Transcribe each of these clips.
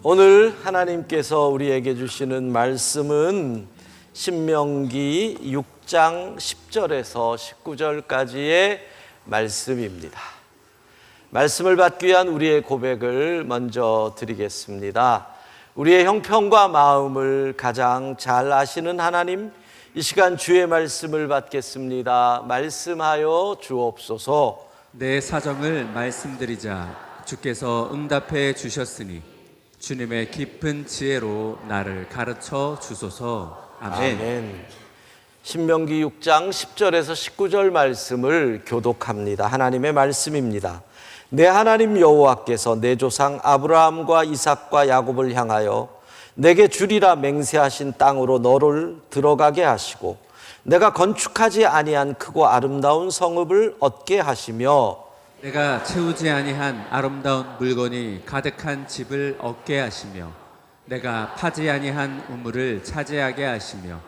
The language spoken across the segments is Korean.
오늘 하나님께서 우리에게 주시는 말씀은 신명기 6장 10절에서 19절까지의 말씀입니다. 말씀을 받기 위한 우리의 고백을 먼저 드리겠습니다. 우리의 형편과 마음을 가장 잘 아시는 하나님, 이 시간 주의 말씀을 받겠습니다. 말씀하여 주옵소서. 내 사정을 말씀드리자 주께서 응답해 주셨으니 주님의 깊은 지혜로 나를 가르쳐 주소서. 아멘. 아멘. 신명기 6장 10절에서 19절 말씀을 교독합니다. 하나님의 말씀입니다. 내 하나님 여호와께서 내 조상 아브라함과 이삭과 야곱을 향하여 내게 주리라 맹세하신 땅으로 너를 들어가게 하시고 내가 건축하지 아니한 크고 아름다운 성읍을 얻게 하시며 내가 채우지 아니한 아름다운 물건이 가득한 집을 얻게 하시며 내가 파지 아니한 우물을 차지하게 하시며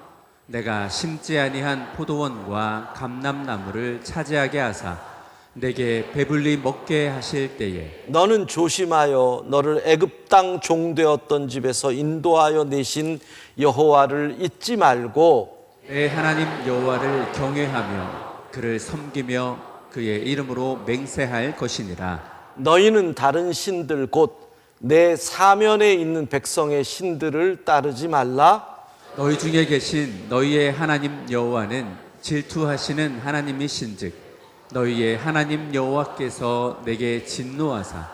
내가 심지 아니한 포도원과 감람나무를 차지하게 하사 내게 배불리 먹게 하실 때에 너는 조심하여 너를 애굽 땅 종되었던 집에서 인도하여 내신 여호와를 잊지 말고 내 하나님 여호와를 경외하며 그를 섬기며 그의 이름으로 맹세할 것이니라. 너희는 다른 신들 곧 내 사면에 있는 백성의 신들을 따르지 말라. 너희 중에 계신 너희의 하나님 여호와는 질투하시는 하나님이신즉 너희의 하나님 여호와께서 내게 진노하사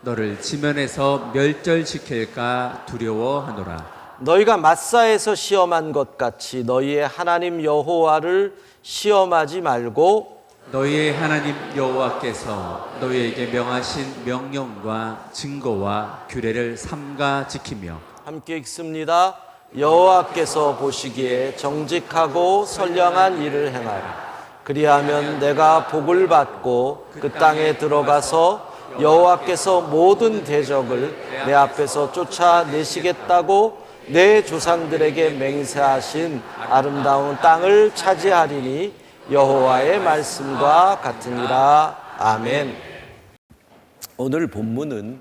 너를 지면에서 멸절시킬까 두려워하노라. 너희가 마사에서 시험한 것 같이 너희의 하나님 여호와를 시험하지 말고 너희의 하나님 여호와께서 너희에게 명하신 명령과 증거와 규례를 삼가 지키며 함께 읽습니다. 여호와께서 보시기에 정직하고 선량한 일을 행하라. 그리하면 내가 복을 받고 그 땅에 들어가서 여호와께서 모든 대적을 내 앞에서 쫓아내시겠다고 내 조상들에게 맹세하신 아름다운 땅을 차지하리니 여호와의 말씀과 같으니라. 아멘. 오늘 본문은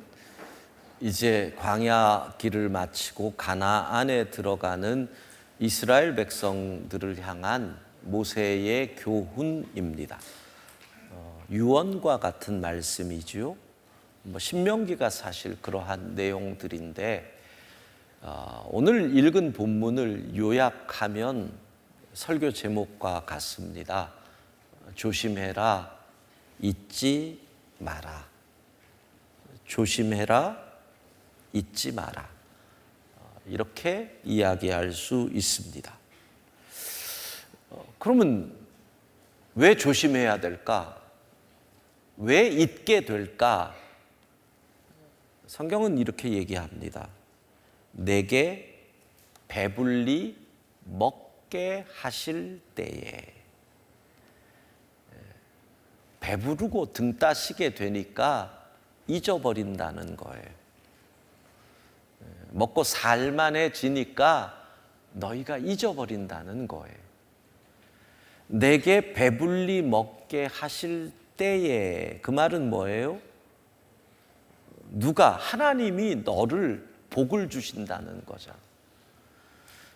이제 광야 길을 마치고 가나안에 들어가는 이스라엘 백성들을 향한 모세의 교훈입니다. 유언과 같은 말씀이지요. 신명기가 사실 그러한 내용들인데 오늘 읽은 본문을 요약하면 설교 제목과 같습니다. 조심해라, 잊지 마라. 조심해라, 잊지 마라. 이렇게 이야기할 수 있습니다. 그러면 왜 조심해야 될까? 왜 잊게 될까? 성경은 이렇게 얘기합니다. 내게 배불리 먹게 하실 때에. 배부르고 등 따시게 되니까 잊어버린다는 거예요. 먹고 살만해지니까 너희가 잊어버린다는 거예요. 내게 배불리 먹게 하실 때에, 그 말은 뭐예요? 누가? 하나님이 너를 복을 주신다는 거죠.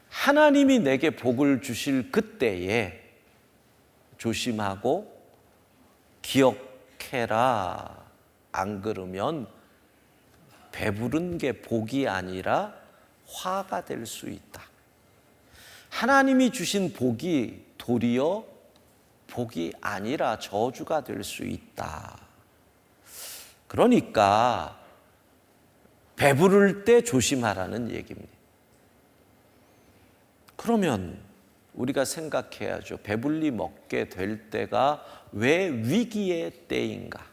하나님이 내게 복을 주실 그때에 조심하고 기억해라. 안 그러면 배부른 게 복이 아니라 화가 될 수 있다. 하나님이 주신 복이 도리어 복이 아니라 저주가 될 수 있다. 그러니까 배부를 때 조심하라는 얘기입니다. 그러면 우리가 생각해야죠. 배불리 먹게 될 때가 왜 위기의 때인가?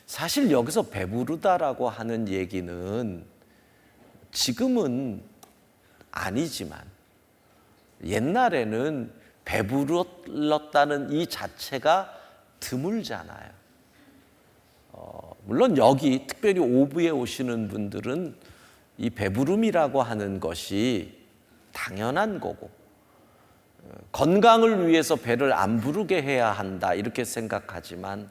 사실 여기서 배부르다라고 하는 얘기는 지금은 아니지만 옛날에는 배불렀다는 이 자체가 드물잖아요. 물론 여기 특별히 오부에 오시는 분들은 이 배부름이라고 하는 것이 당연한 거고 건강을 위해서 배를 안 부르게 해야 한다 이렇게 생각하지만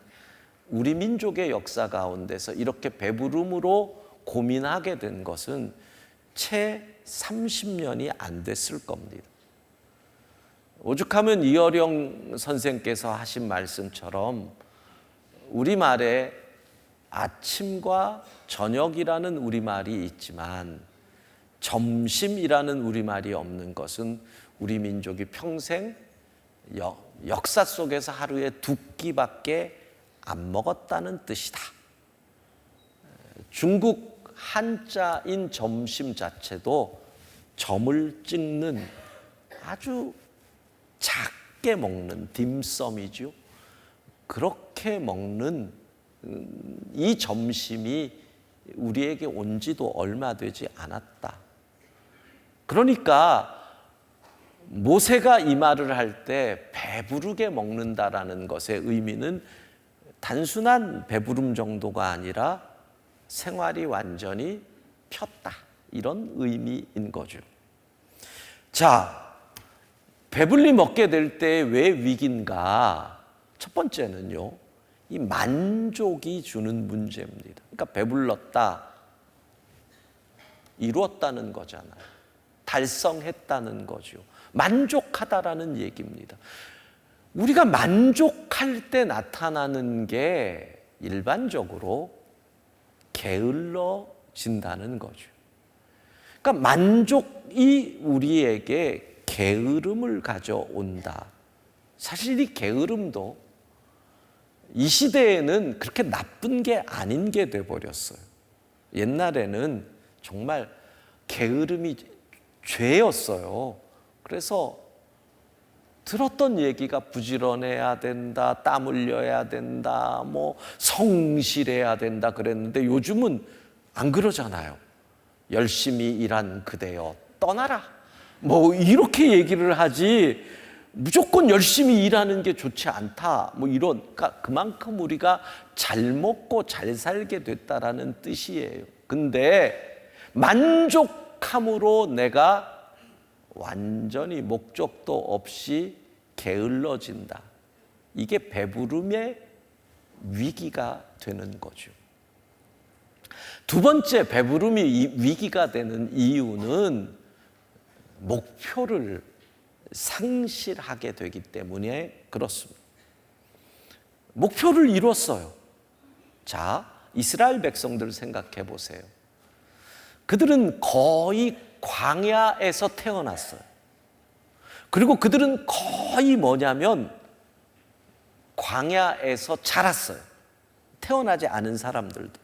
우리 민족의 역사 가운데서 이렇게 배부름으로 고민하게 된 것은 채 30년이 안 됐을 겁니다. 오죽하면 이어령 선생께서 하신 말씀처럼 우리말에 아침과 저녁이라는 우리말이 있지만 점심이라는 우리말이 없는 것은 우리 민족이 평생 역사 속에서 하루에 2끼밖에 안 먹었다는 뜻이다. 중국 한자인 점심 자체도 점을 찍는 아주 작게 먹는 딤섬이죠. 그렇게 먹는 이 점심이 우리에게 온 지도 얼마 되지 않았다. 그러니까 모세가 이 말을 할 때 배부르게 먹는다라는 것의 의미는 단순한 배부름 정도가 아니라 생활이 완전히 폈다, 이런 의미인 거죠. 자, 배불리 먹게 될 때 왜 위기인가? 첫 번째는요, 이 만족이 주는 문제입니다. 그러니까 배불렀다, 이루었다는 거잖아요. 달성했다는 거죠. 만족하다라는 얘기입니다. 우리가 만족할 때 나타나는 게 일반적으로 게을러진다는 거죠. 그러니까 만족이 우리에게 게으름을 가져온다. 사실 이 게으름도 이 시대에는 그렇게 나쁜 게 아닌 게 돼버렸어요. 옛날에는 정말 게으름이 죄였어요. 그래서 들었던 얘기가 부지런해야 된다, 땀 흘려야 된다, 뭐 성실해야 된다 그랬는데 요즘은 안 그러잖아요. 열심히 일한 그대여 떠나라, 뭐 이렇게 얘기를 하지, 무조건 열심히 일하는 게 좋지 않다, 뭐 이런, 그러니까 그만큼 우리가 잘 먹고 잘 살게 됐다라는 뜻이에요. 근데 만족함으로 내가 완전히 목적도 없이 게을러진다, 이게 배부름의 위기가 되는 거죠. 두 번째, 배부름이 위기가 되는 이유는 목표를 상실하게 되기 때문에 그렇습니다. 목표를 이뤘어요. 자, 이스라엘 백성들 생각해 보세요. 그들은 거의 광야에서 태어났어요. 그리고 그들은 거의 뭐냐면 광야에서 자랐어요. 태어나지 않은 사람들도.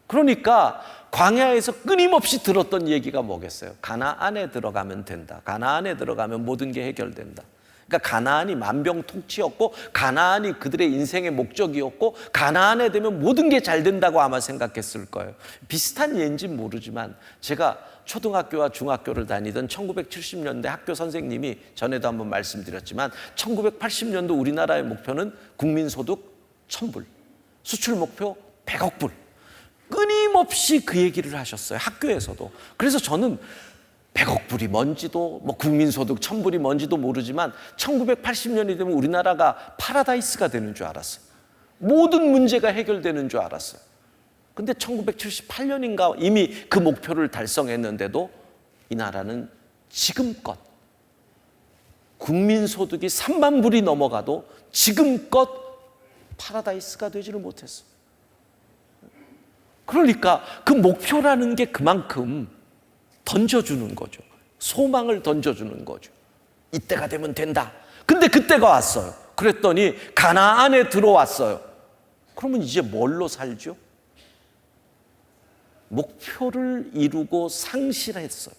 그러니까 광야에서 끊임없이 들었던 얘기가 뭐겠어요? 가나안에 들어가면 된다. 가나안에 들어가면 모든 게 해결된다. 그러니까 가나안이 만병통치였고, 가나안이 그들의 인생의 목적이었고, 가나안에 되면 모든 게 잘 된다고 아마 생각했을 거예요. 비슷한 예인지는 모르지만 제가 초등학교와 중학교를 다니던 1970년대 학교 선생님이, 전에도 한번 말씀드렸지만 1980년도 우리나라의 목표는 국민소득 1000불, 수출 목표 100억 불, 끊임없이 그 얘기를 하셨어요. 학교에서도. 그래서 저는 100억 불이 뭔지도, 뭐 국민소득 1000불이 뭔지도 모르지만 1980년이 되면 우리나라가 파라다이스가 되는 줄 알았어요. 모든 문제가 해결되는 줄 알았어요. 근데 1978년인가 이미 그 목표를 달성했는데도 이 나라는 지금껏 국민소득이 3만 불이 넘어가도 지금껏 파라다이스가 되지를 못했어요. 그러니까 그 목표라는 게 그만큼 던져주는 거죠. 소망을 던져주는 거죠. 이때가 되면 된다. 근데 그때가 왔어요. 그랬더니 가나안에 들어왔어요. 그러면 이제 뭘로 살죠? 목표를 이루고 상실했어요.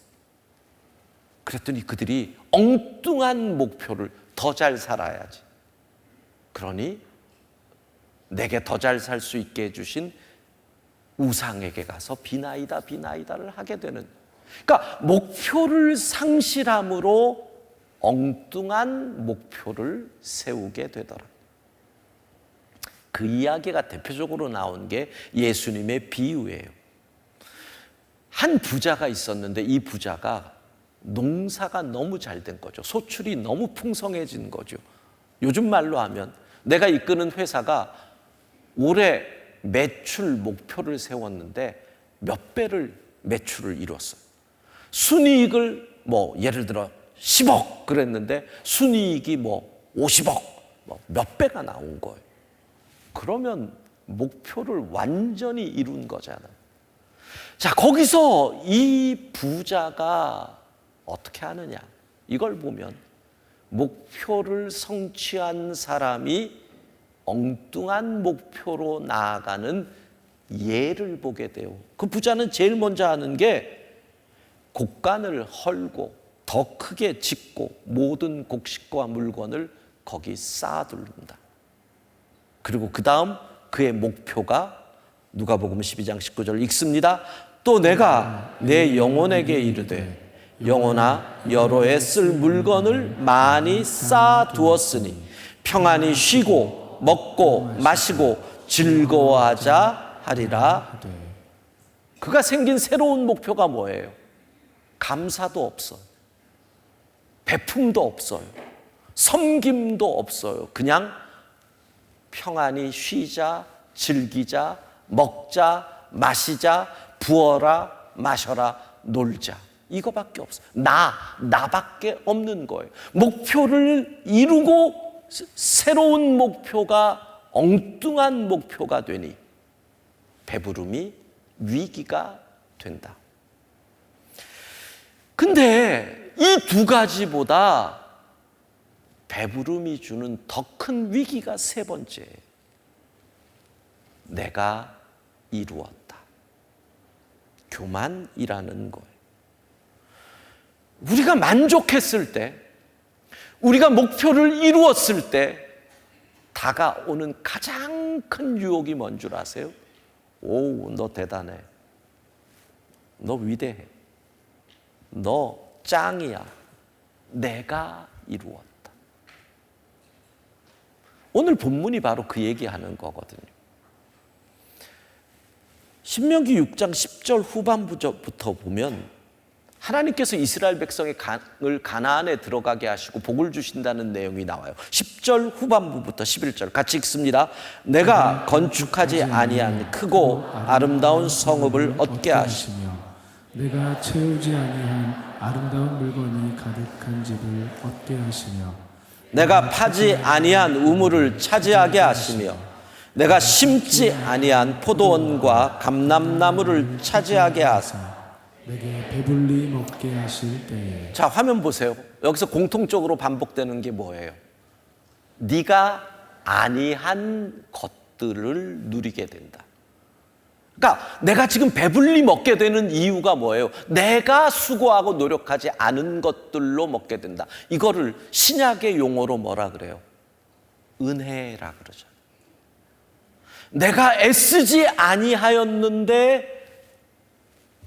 그랬더니 그들이 엉뚱한 목표를, 더 잘 살아야지, 그러니 내게 더 잘 살 수 있게 해주신 우상에게 가서 비나이다 비나이다를 하게 되는, 그러니까 목표를 상실함으로 엉뚱한 목표를 세우게 되더라. 그 이야기가 대표적으로 나온 게 예수님의 비유예요. 한 부자가 있었는데 이 부자가 농사가 너무 잘 된 거죠. 소출이 너무 풍성해진 거죠. 요즘 말로 하면 내가 이끄는 회사가 올해 매출 목표를 세웠는데 몇 배를 매출을 이뤘어요. 순이익을 예를 들어 10억 그랬는데 순이익이 50억 몇 배가 나온 거예요. 그러면 목표를 완전히 이룬 거잖아요. 자, 거기서 이 부자가 어떻게 하느냐, 이걸 보면 목표를 성취한 사람이 엉뚱한 목표로 나아가는 예를 보게 돼요. 그 부자는 제일 먼저 하는 게 곡간을 헐고 더 크게 짓고 모든 곡식과 물건을 거기 쌓아두른다. 그리고 그 다음 그의 목표가 누가복음 12장 19절 읽습니다. 또 내가 내 영혼에게 이르되 영혼아 여러 해 쓸 물건을 많이 쌓아두었으니 평안히 쉬고 먹고 마시고 즐거워하자 하리라. 그가 생긴 새로운 목표가 뭐예요? 감사도 없어요. 베품도 없어요. 섬김도 없어요. 그냥 평안히 쉬자, 즐기자, 먹자, 마시자, 부어라, 마셔라, 놀자. 이거밖에 없어요. 나밖에 없는 거예요. 목표를 이루고 새로운 목표가 엉뚱한 목표가 되니 배부름이 위기가 된다. 근데 이 두 가지보다 배부름이 주는 더 큰 위기가 세 번째. 내가 이루었다. 교만이라는 거예요. 우리가 만족했을 때, 우리가 목표를 이루었을 때 다가오는 가장 큰 유혹이 뭔 줄 아세요? 오, 너 대단해. 너 위대해. 너 짱이야. 내가 이루었다. 오늘 본문이 바로 그 얘기하는 거거든요. 신명기 6장 10절 후반부터 보면 하나님께서 이스라엘 백성의 가나안에 들어가게 하시고 복을 주신다는 내용이 나와요. 10절 후반부부터 11절 같이 읽습니다. 내가 건축하지 아니한 크고 아름다운 성읍을 얻게 하시며 내가 채우지 아니한 아름다운 물건이 가득한 집을 얻게 하시며 내가 파지 아니한 우물을 차지하게 하시며 내가 심지 아니한 포도원과 감람나무를 차지하게 하사 내게 배불리 먹게 하실 때에. 자, 화면 보세요. 여기서 공통적으로 반복되는 게 뭐예요? 네가 아니한 것들을 누리게 된다. 그러니까 내가 지금 배불리 먹게 되는 이유가 뭐예요? 내가 수고하고 노력하지 않은 것들로 먹게 된다. 이거를 신약의 용어로 뭐라 그래요? 은혜라 그러죠. 내가 애쓰지 아니하였는데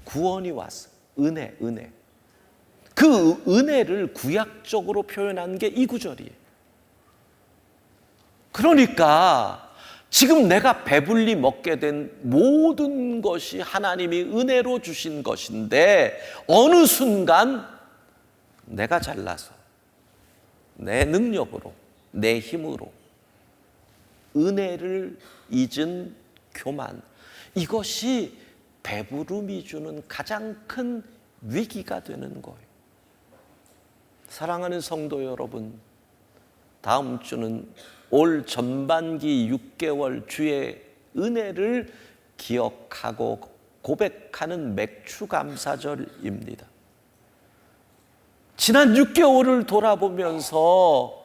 구원이 왔어. 은혜. 그 은혜를 구약적으로 표현한 게 이 구절이에요. 그러니까 지금 내가 배불리 먹게 된 모든 것이 하나님이 은혜로 주신 것인데 어느 순간 내가 잘나서 내 능력으로 내 힘으로 은혜를 잊은 교만, 이것이 배부름이 주는 가장 큰 위기가 되는 거예요. 사랑하는 성도 여러분, 다음 주는 올 전반기 6개월 주의 은혜를 기억하고 고백하는 맥추감사절입니다. 지난 6개월을 돌아보면서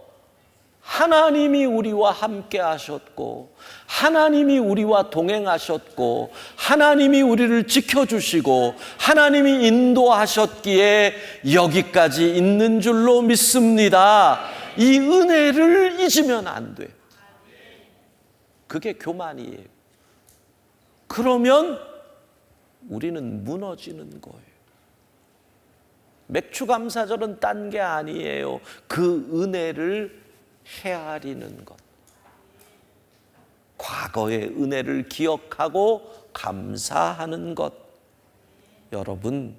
하나님이 우리와 함께 하셨고 하나님이 우리와 동행하셨고 하나님이 우리를 지켜주시고 하나님이 인도하셨기에 여기까지 있는 줄로 믿습니다. 이 은혜를 잊으면 안 돼. 그게 교만이에요. 그러면 우리는 무너지는 거예요. 맥추감사절은 딴 게 아니에요. 그 은혜를 헤아리는 것. 과거의 은혜를 기억하고 감사하는 것. 여러분,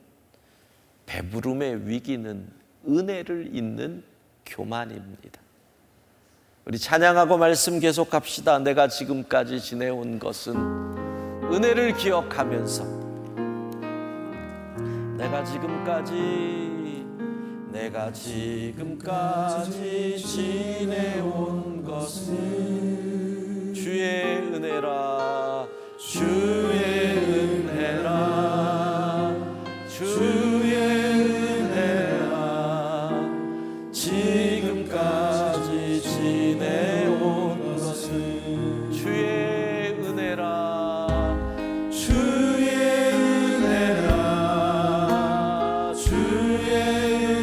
배부름의 위기는 은혜를 잊는 교만입니다. 우리 찬양하고 말씀 계속합시다. 내가 지금까지 지내온 것은 은혜를 기억하면서 내가 지금까지 지내온 것은 주의 은혜라 주의 은혜라 주의 은혜라 지금까지 지내온 것은 주의 은혜라 주의 은혜라 주의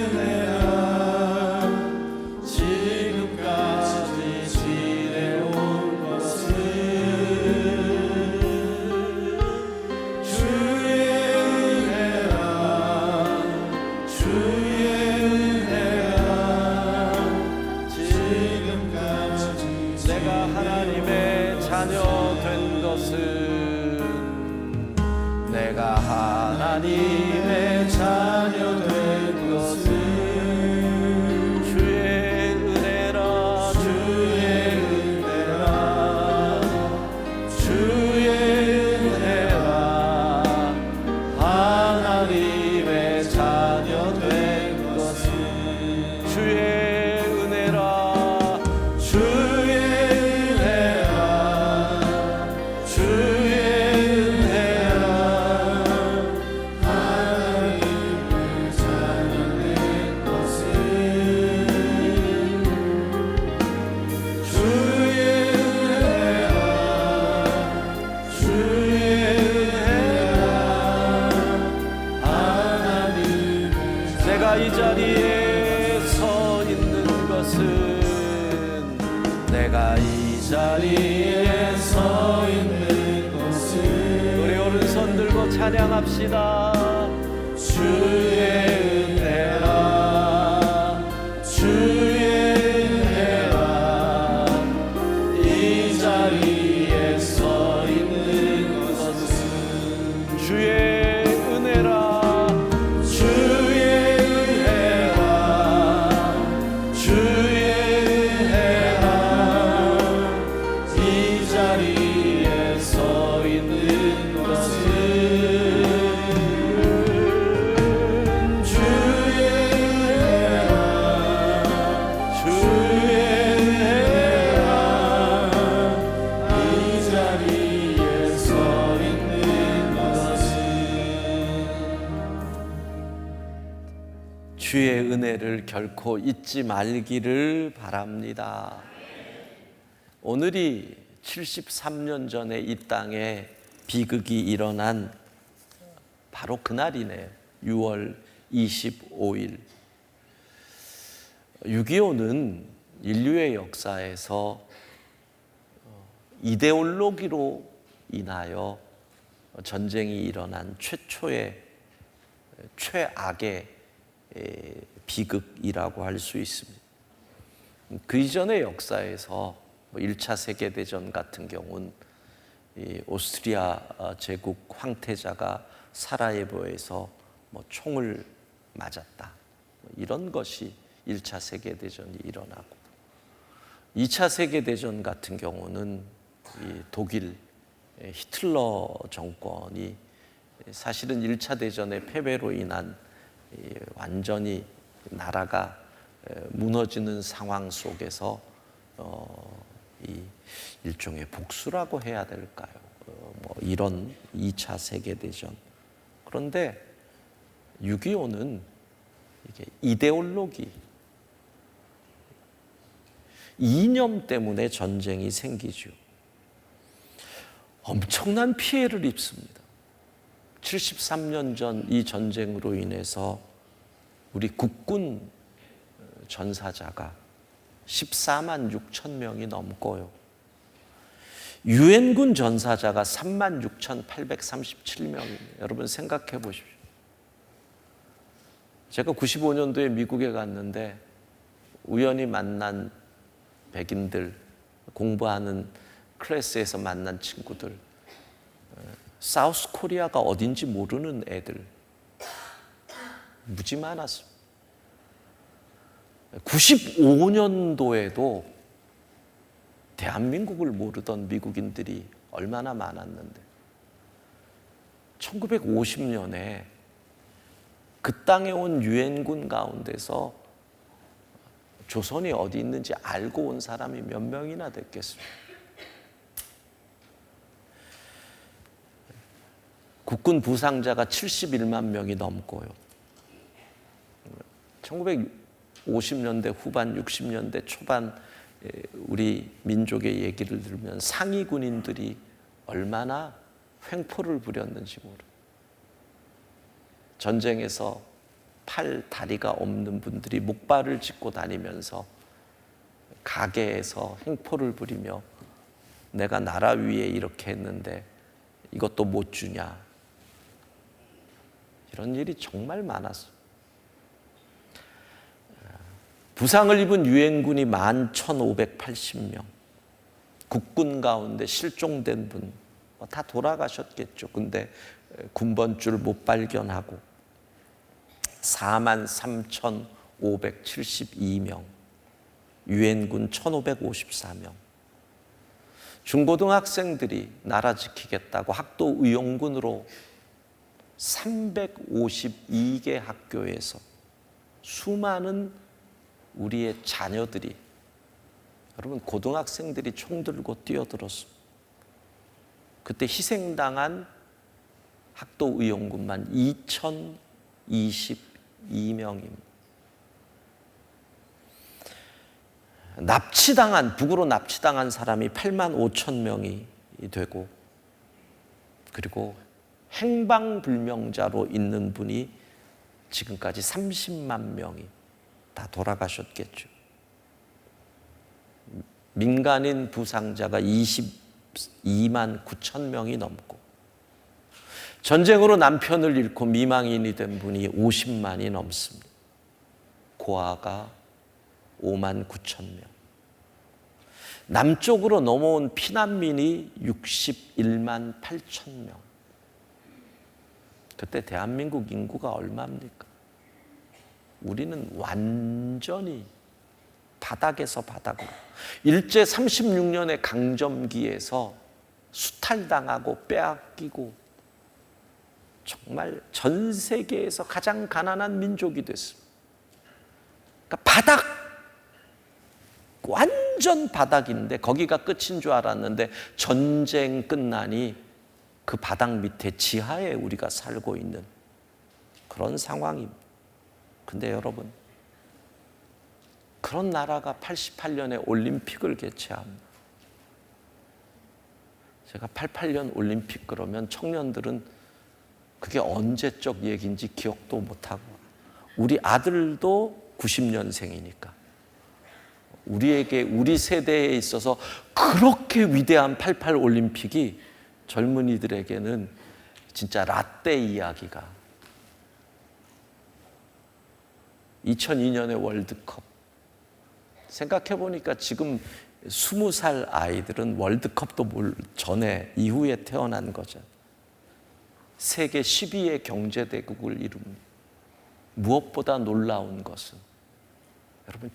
은혜라 지금까지 지내온 것은 주의 은혜라 주의 은혜라 지금까지 내가 하나님의 자녀 된 것은 내가 하나님의 자녀 된 것은 주의 은혜라 주의 은혜라 주의 은혜라 하나님의 자녀 된 것은 주의 은혜라 주의 은혜라 주의 은혜라 하나님의 자녀 된 것은 주의 은혜라 주의 은혜라 하나님의 내가 이 자리에 서 있는 것은 내가 이 자리에 서 있는 것은 우리 오른손 들고 찬양합시다. 주의 은혜라 주의 은혜라 이 자리에 서 있는 것은 주의 은혜라 주의 은혜라 주의 은혜라 이 자리에 서 있는 것은 주의 은혜라 주의 은혜라 이 자리에 서 있는 것은 주의 은혜를 결코 잊지 말기를 바랍니다. 오늘이 73년 전에 이 땅에 비극이 일어난 바로 그날이네요. 6월 25일. 6.25는 인류의 역사에서 이데올로기로 인하여 전쟁이 일어난 최초의 최악의 비극이라고 할 수 있습니다. 그 이전의 역사에서 1차 세계대전 같은 경우는 오스트리아 제국 황태자가 사라예보에서 총을 맞았다. 이런 것이 1차 세계대전이 일어나고 2차 세계대전 같은 경우는 독일 히틀러 정권이 사실은 1차 대전의 패배로 인한 완전히 나라가 무너지는 상황 속에서 이 일종의 복수라고 해야 될까요? 이런 2차 세계대전. 그런데 6.25는 이게 이데올로기, 이념 때문에 전쟁이 생기죠. 엄청난 피해를 입습니다. 73년 전 이 전쟁으로 인해서 우리 국군 전사자가 14만 6천 명이 넘고요. 유엔군 전사자가 36,837명입니다. 여러분 생각해 보십시오. 제가 95년도에 미국에 갔는데 우연히 만난 백인들, 공부하는 클래스에서 만난 친구들, 사우스 코리아가 어딘지 모르는 애들 무지 많았습니다. 95년도에도 대한민국을 모르던 미국인들이 얼마나 많았는데 1950년에 그 땅에 온 유엔군 가운데서 조선이 어디 있는지 알고 온 사람이 몇 명이나 됐겠습니까? 국군 부상자가 71만 명이 넘고요. 1950년대 후반, 60년대 초반 우리 민족의 얘기를 들으면 상위 군인들이 얼마나 횡포를 부렸는지 모르. 전쟁에서 팔, 다리가 없는 분들이 목발을 짚고 다니면서 가게에서 횡포를 부리며 내가 나라 위에 이렇게 했는데 이것도 못 주냐. 이런 일이 정말 많았어. 부상을 입은 유엔군이 11,580명. 국군 가운데 실종된 분 다 돌아가셨겠죠. 근데 군번줄 못 발견하고 43,572명, 유엔군 1,554명. 중고등학생들이 나라 지키겠다고 학도 의용군으로 352개 학교에서 수많은 우리의 자녀들이, 여러분 고등학생들이 총 들고 뛰어들었습니다. 그때 희생당한 학도 의용군만 2,022명입니다. 북으로 납치당한 사람이 8만 5천 명이 되고, 그리고 행방불명자로 있는 분이 지금까지 30만 명이 다 돌아가셨겠죠. 민간인 부상자가 22만 9천 명이 넘고, 전쟁으로 남편을 잃고 미망인이 된 분이 50만이 넘습니다. 고아가 5만 9천 명. 남쪽으로 넘어온 피난민이 61만 8천 명. 그때 대한민국 인구가 얼마입니까? 우리는 완전히 바닥에서 바닥으로, 일제 36년의 강점기에서 수탈당하고 빼앗기고 정말 전 세계에서 가장 가난한 민족이 됐습니다. 그러니까 바닥, 완전 바닥인데 거기가 끝인 줄 알았는데 전쟁 끝나니 그 바닥 밑에 지하에 우리가 살고 있는 그런 상황입니다. 근데 여러분, 그런 나라가 88년에 올림픽을 개최합니다. 제가 88년 올림픽 그러면 청년들은 그게 언제적 얘기인지 기억도 못하고, 우리 아들도 90년생이니까 우리에게, 우리 세대에 있어서 그렇게 위대한 88 올림픽이 젊은이들에게는 진짜 라떼 이야기가. 2002년의 월드컵, 생각해보니까 지금 20살 아이들은 월드컵도 전에 이후에 태어난 거죠. 세계 10위의 경제대국을 이룹니다. 무엇보다 놀라운 것은 여러분,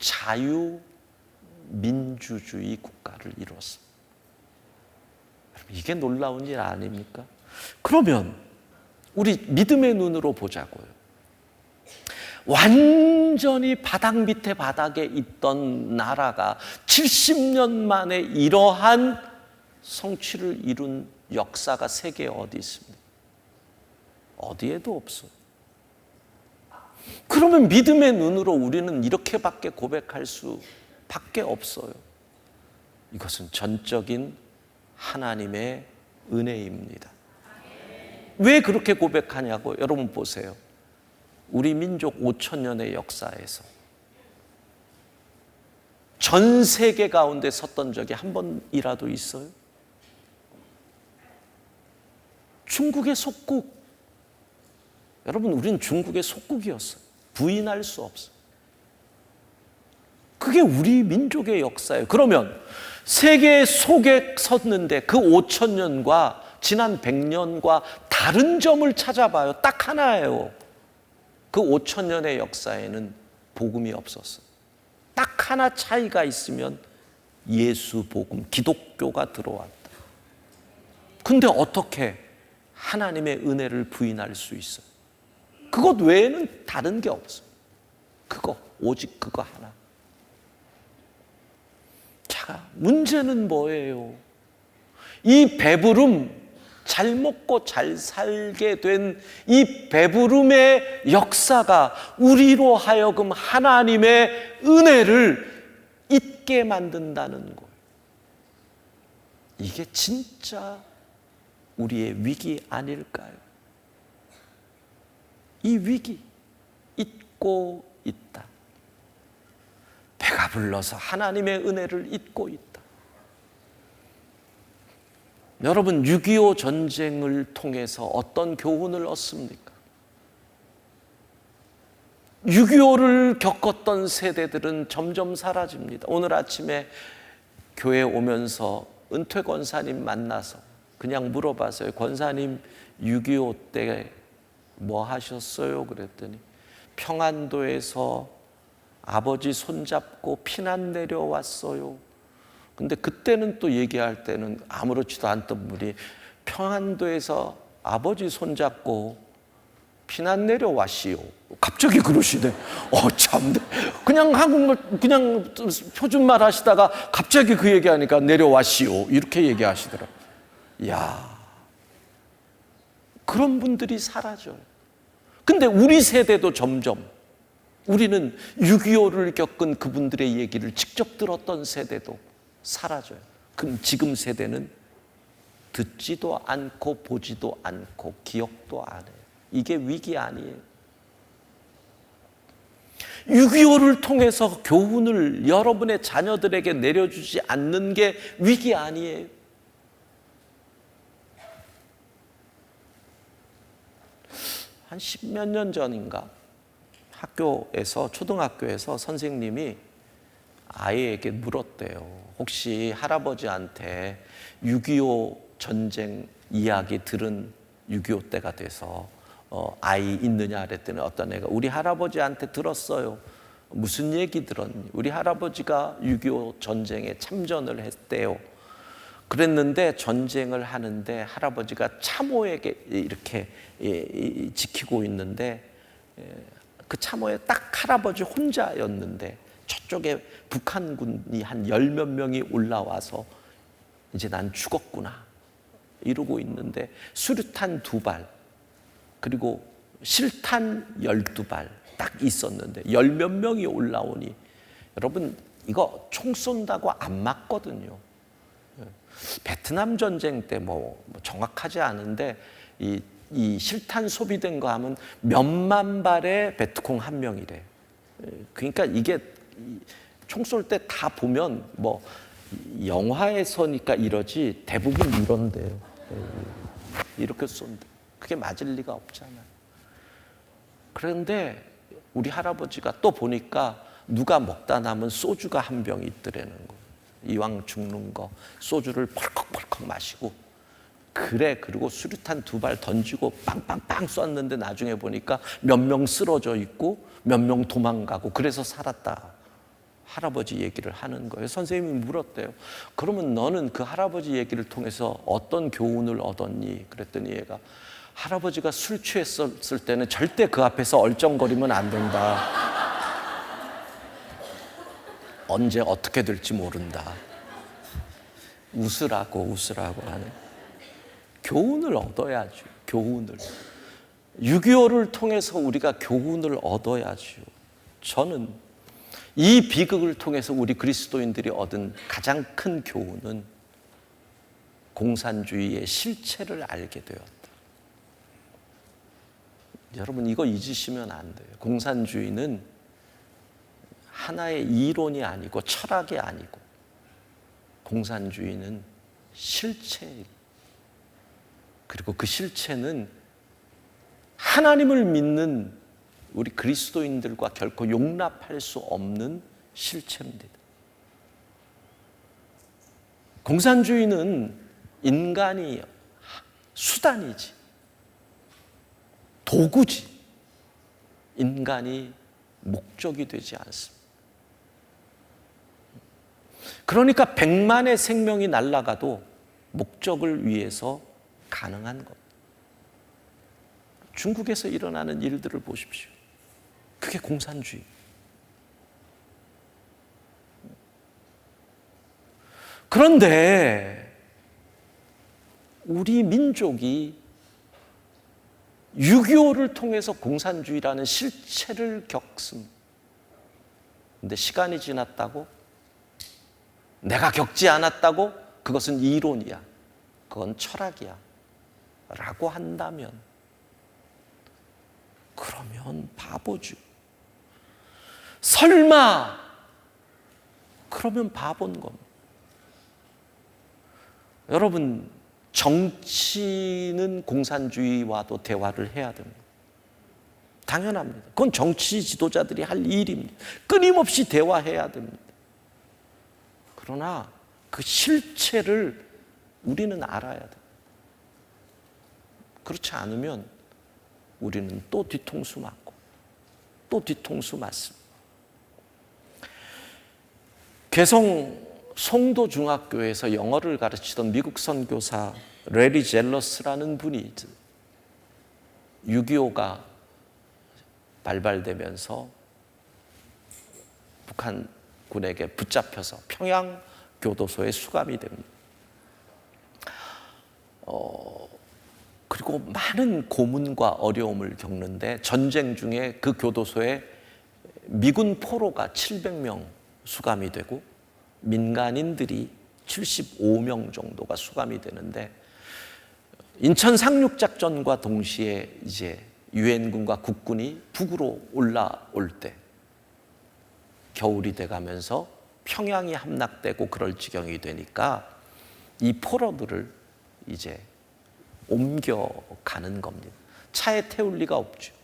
자유민주주의 국가를 이뤘습니다. 여러분, 이게 놀라운 일 아닙니까? 그러면 우리 믿음의 눈으로 보자고요. 완전히 바닥 밑에 바닥에 있던 나라가 70년 만에 이러한 성취를 이룬 역사가 세계에 어디 있습니까? 어디에도 없어요. 그러면 믿음의 눈으로 우리는 이렇게밖에 고백할 수밖에 없어요. 이것은 전적인 하나님의 은혜입니다. 왜 그렇게 고백하냐고 여러분 보세요. 우리 민족 5,000년의 역사에서 전 세계 가운데 섰던 적이 한 번이라도 있어요? 중국의 속국. 여러분, 우리는 중국의 속국이었어요. 부인할 수 없어요. 그게 우리 민족의 역사예요. 그러면 세계 속에 섰는데 그 5,000년과 지난 100년과 다른 점을 찾아봐요. 딱 하나예요. 그 5,000년의 역사에는 복음이 없었어요. 딱 하나 차이가 있으면 예수 복음, 기독교가 들어왔다. 근데 어떻게 하나님의 은혜를 부인할 수 있어요? 그것 외에는 다른 게 없어요. 그거, 오직 그거 하나. 자, 문제는 뭐예요? 이 배부름, 잘 먹고 잘 살게 된 이 배부름의 역사가 우리로 하여금 하나님의 은혜를 잊게 만든다는 거예요. 이게 진짜 우리의 위기 아닐까요? 이 위기, 잊고 있다. 배가 불러서 하나님의 은혜를 잊고 있다. 여러분, 6.25 전쟁을 통해서 어떤 교훈을 얻습니까? 6.25를 겪었던 세대들은 점점 사라집니다. 오늘 아침에 교회 오면서 은퇴 권사님 만나서 그냥 물어봤어요. 권사님 6.25 때 뭐 하셨어요? 그랬더니 평안도에서 아버지 손잡고 피난 내려왔어요. 근데 그때는 또 얘기할 때는 아무렇지도 않던 분이 평안도에서 아버지 손잡고 피난 내려왔시오. 갑자기 그러시네. 참네. 그냥 한국말, 그냥 표준말 하시다가 갑자기 그 얘기하니까 내려왔시오. 이렇게 얘기하시더라고요. 이야. 그런 분들이 사라져요. 근데 우리 세대도 점점 우리는 6.25를 겪은 그분들의 얘기를 직접 들었던 세대도 사라져요. 그럼 지금 세대는 듣지도 않고 보지도 않고 기억도 안 해요. 이게 위기 아니에요. 6.25를 통해서 교훈을 여러분의 자녀들에게 내려주지 않는 게 위기 아니에요. 한 10몇 년 전인가 학교에서, 초등학교에서 선생님이 아이에게 물었대요. 혹시 할아버지한테 6.25 전쟁 이야기 들은 6.25 때가 돼서 아이 있느냐 그랬더니 어떤 애가 우리 할아버지한테 들었어요. 무슨 얘기 들었니? 우리 할아버지가 6.25 전쟁에 참전을 했대요. 그랬는데 전쟁을 하는데 할아버지가 참호에게 이렇게 지키고 있는데 그 참호에 딱 할아버지 혼자였는데 저쪽에 북한군이 한 10몇 명이 올라와서 이제 난 죽었구나 이러고 있는데 수류탄 2발 그리고 실탄 12발 딱 있었는데 10몇 명이 올라오니 여러분 이거 총 쏜다고 안 맞거든요. 베트남 전쟁 때 뭐 정확하지 않은데 이 실탄 소비된 거 하면 몇만 발의 베트콩 한 명이래. 그러니까 이게 총 쏠 때 다 보면 뭐 영화에서니까 이러지 대부분 이런데요. 이렇게 쏜다. 그게 맞을 리가 없잖아요. 그런데 우리 할아버지가 또 보니까 누가 먹다 남은 소주가 한 병 있더라는 거예요. 이왕 죽는 거 소주를 펄컥펄컥 마시고 그리고 수류탄 2발 던지고 빵빵빵 쐈는데 나중에 보니까 몇 명 쓰러져 있고 몇 명 도망가고 그래서 살았다. 할아버지 얘기를 하는 거예요. 선생님이 물었대요. 그러면 너는 그 할아버지 얘기를 통해서 어떤 교훈을 얻었니? 그랬더니 얘가 할아버지가 술 취했을 때는 절대 그 앞에서 얼쩡거리면 안 된다. 언제 어떻게 될지 모른다. 웃으라고 하는. 교훈을 얻어야죠. 교훈을. 6.25를 통해서 우리가 교훈을 얻어야죠. 저는 이 비극을 통해서 우리 그리스도인들이 얻은 가장 큰 교훈은 공산주의의 실체를 알게 되었다. 여러분 이거 잊으시면 안 돼요. 공산주의는 하나의 이론이 아니고 철학이 아니고 공산주의는 실체예요. 그리고 그 실체는 하나님을 믿는 우리 그리스도인들과 결코 용납할 수 없는 실체입니다. 공산주의는 인간이 수단이지, 도구지, 인간이 목적이 되지 않습니다. 그러니까 100만의 생명이 날아가도 목적을 위해서 가능한 것. 중국에서 일어나는 일들을 보십시오. 그게 공산주의. 그런데 우리 민족이 6.25를 통해서 공산주의라는 실체를 겪습니다. 근데 시간이 지났다고? 내가 겪지 않았다고? 그것은 이론이야. 그건 철학이야. 라고 한다면, 그러면 바보죠. 설마! 그러면 바본 겁니다. 여러분, 정치는 공산주의와도 대화를 해야 됩니다. 당연합니다. 그건 정치 지도자들이 할 일입니다. 끊임없이 대화해야 됩니다. 그러나 그 실체를 우리는 알아야 돼요. 그렇지 않으면 우리는 또 뒤통수 맞고 또 뒤통수 맞습니다. 개성 송도 중학교에서 영어를 가르치던 미국 선교사 레리 젤러스라는 분이 6.25가 발발되면서 북한군에게 붙잡혀서 평양 교도소에 수감이 됩니다. 그리고 많은 고문과 어려움을 겪는데 전쟁 중에 그 교도소에 미군 포로가 700명 수감이 되고 민간인들이 75명 정도가 수감이 되는데, 인천 상륙작전과 동시에 이제 유엔군과 국군이 북으로 올라올 때 겨울이 돼가면서 평양이 함락되고 그럴 지경이 되니까 이 포로들을 이제 옮겨가는 겁니다. 차에 태울 리가 없죠.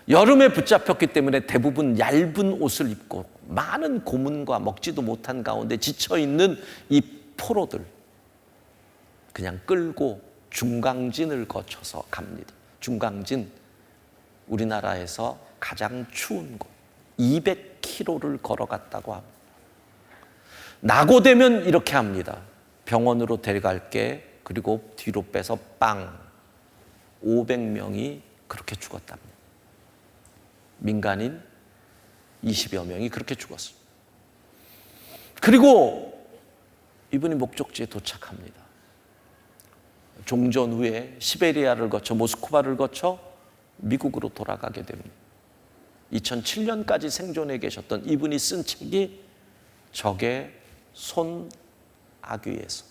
여름에 붙잡혔기 때문에 대부분 얇은 옷을 입고 많은 고문과 먹지도 못한 가운데 지쳐있는 이 포로들 그냥 끌고 중강진을 거쳐서 갑니다. 중강진, 우리나라에서 가장 추운 곳 200km를 걸어갔다고 합니다. 낙오되면 이렇게 합니다. 병원으로 데려갈게. 그리고 뒤로 빼서 빵. 500명이 그렇게 죽었답니다. 민간인 20여 명이 그렇게 죽었습니다. 그리고 이분이 목적지에 도착합니다. 종전 후에 시베리아를 거쳐 모스크바를 거쳐 미국으로 돌아가게 됩니다. 2007년까지 생존해 계셨던 이분이 쓴 책이 적의 손아귀에서,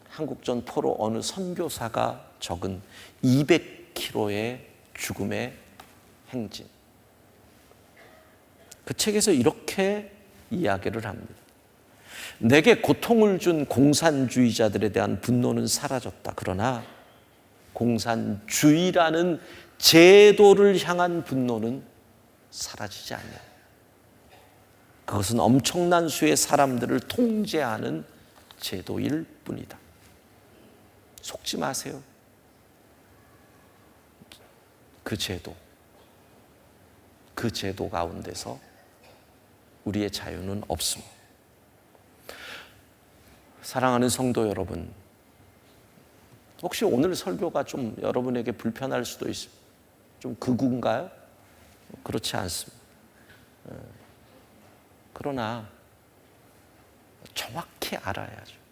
한국전 포로 어느 선교사가 적은 200km의 죽음의 행진. 그 책에서 이렇게 이야기를 합니다. 내게 고통을 준 공산주의자들에 대한 분노는 사라졌다. 그러나 공산주의라는 제도를 향한 분노는 사라지지 않냐. 그것은 엄청난 수의 사람들을 통제하는 제도일 뿐이다. 속지 마세요. 그 제도 가운데서 우리의 자유는 없습니다. 사랑하는 성도 여러분, 혹시 오늘 설교가 좀 여러분에게 불편할 수도 있습니다. 좀 극우인가요? 그렇지 않습니다. 그러나 정확히 알아야죠.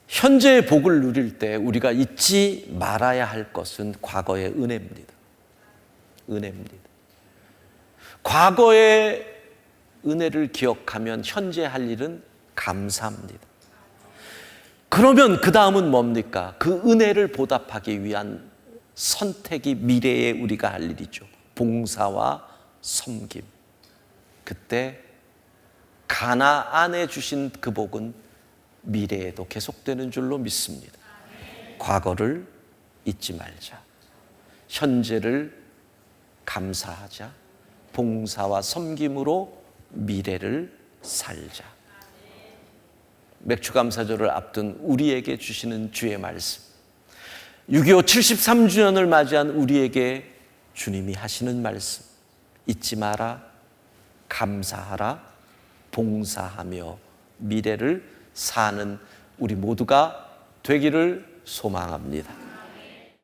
현재의 복을 누릴 때 우리가 잊지 말아야 할 것은 과거의 은혜입니다. 은혜입니다. 과거의 은혜를 기억하면 현재 할 일은 감사합니다. 그러면 그 다음은 뭡니까? 그 은혜를 보답하기 위한 선택이 미래에 우리가 할 일이죠. 봉사와 섬김. 그때 가나안에 주신 그 복은 미래에도 계속되는 줄로 믿습니다. 과거를 잊지 말자. 현재를 감사하자. 봉사와 섬김으로 미래를 살자. 맥주감사절을 앞둔 우리에게 주시는 주의 말씀, 6.25 73주년을 맞이한 우리에게 주님이 하시는 말씀, 잊지 마라, 감사하라, 봉사하며 미래를 사는 우리 모두가 되기를 소망합니다.